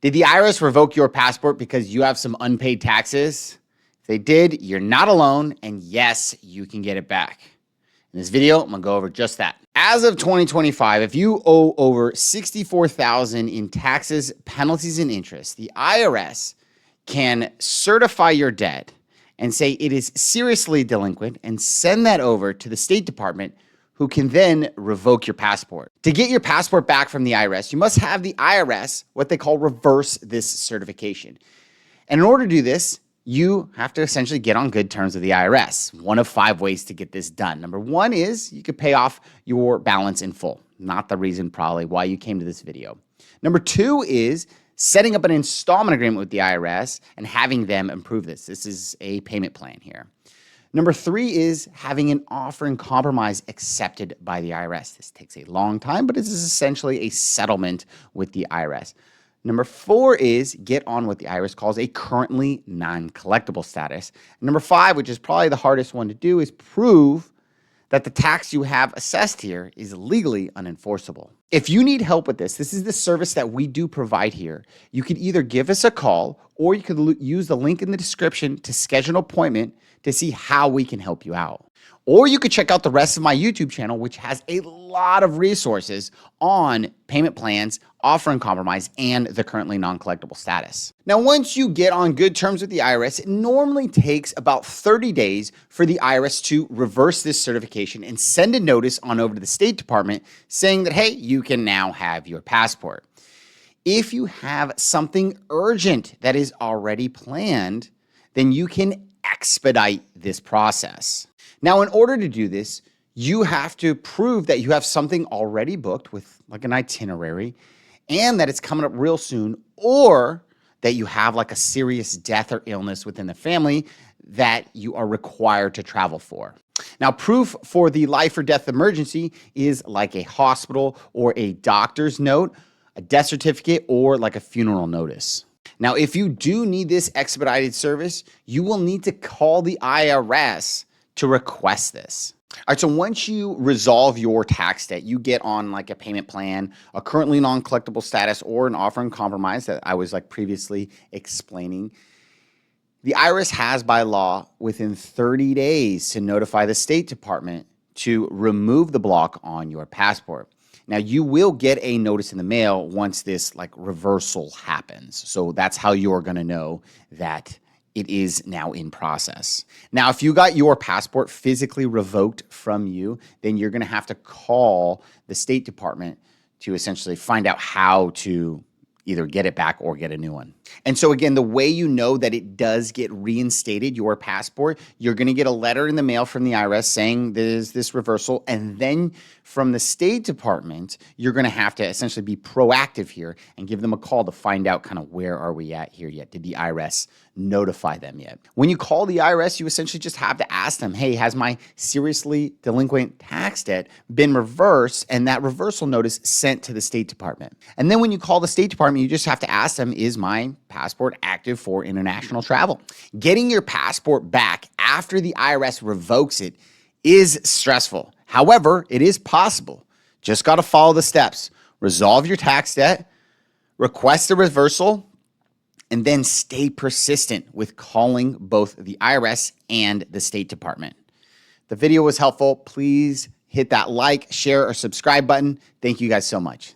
Did the IRS revoke your passport because you have some unpaid taxes? If they did, you're not alone, and yes, you can get it back. In this video, I'm gonna go over just that. As of 2025, if you owe over $64,000 in taxes, penalties, and interest, the IRS can certify your debt and say it is seriously delinquent and send that over to the State Department, who can then revoke your passport. To get your passport back from the IRS, you must have the IRS, what they call reverse this certification. And in order to do this, you have to essentially get on good terms with the IRS. One of 5 ways to get this done. Number 1 is you could pay off your balance in full. Not the reason probably why you came to this video. Number 2 is setting up an installment agreement with the IRS and having them approve this. This is a payment plan here. Number 3 is having an offer in compromise accepted by the IRS. This takes a long time, but it is essentially a settlement with the IRS. Number 4 is get on what the IRS calls a currently non-collectible status. And number 5, which is probably the hardest one to do, is prove that the tax you have assessed here is legally unenforceable. If you need help with this, this is the service that we do provide here. You could either give us a call or you could use the link in the description to schedule an appointment to see how we can help you out. Or you could check out the rest of my YouTube channel, which has a lot of resources on payment plans, offer in compromise, and the currently non-collectible status. Now, once you get on good terms with the IRS, it normally takes about 30 days for the IRS to reverse this certification and send a notice on over to the State Department saying that, hey, you can now have your passport. If you have something urgent that is already planned, then you can expedite this process. Now, in order to do this, you have to prove that you have something already booked with like an itinerary and that it's coming up real soon, or that you have like a serious death or illness within the family that you are required to travel for. Now, proof for the life or death emergency is like a hospital or a doctor's note, a death certificate, or like a funeral notice. Now, if you do need this expedited service, you will need to call the IRS to request this. All right, so once you resolve your tax debt, you get on like a payment plan, a currently non-collectible status, or an offer in compromise that I was like previously explaining. The IRS has by law within 30 days to notify the State Department to remove the block on your passport. Now, you will get a notice in the mail once this like reversal happens. So that's how you're going to know that it is now in process. Now, if you got your passport physically revoked from you, then you're going to have to call the State Department to essentially find out how to either get it back or get a new one. And so again, the way you know that it does get reinstated, your passport, you're going to get a letter in the mail from the IRS saying there's this reversal. And then from the State Department, you're going to have to essentially be proactive here and give them a call to find out kind of where are we at here yet? Did the IRS notify them yet? When you call the IRS, you essentially just have to ask them, hey, has my seriously delinquent tax debt been reversed and that reversal notice sent to the State Department? And then when you call the State Department, you just have to ask them, is my passport active for international travel? Getting your passport back after the IRS revokes it is stressful. However, it is possible. Just got to follow the steps. Resolve your tax debt, request a reversal, and then stay persistent with calling both the IRS and the State Department. The video was helpful. Please hit that like, share, or subscribe button. Thank you guys so much.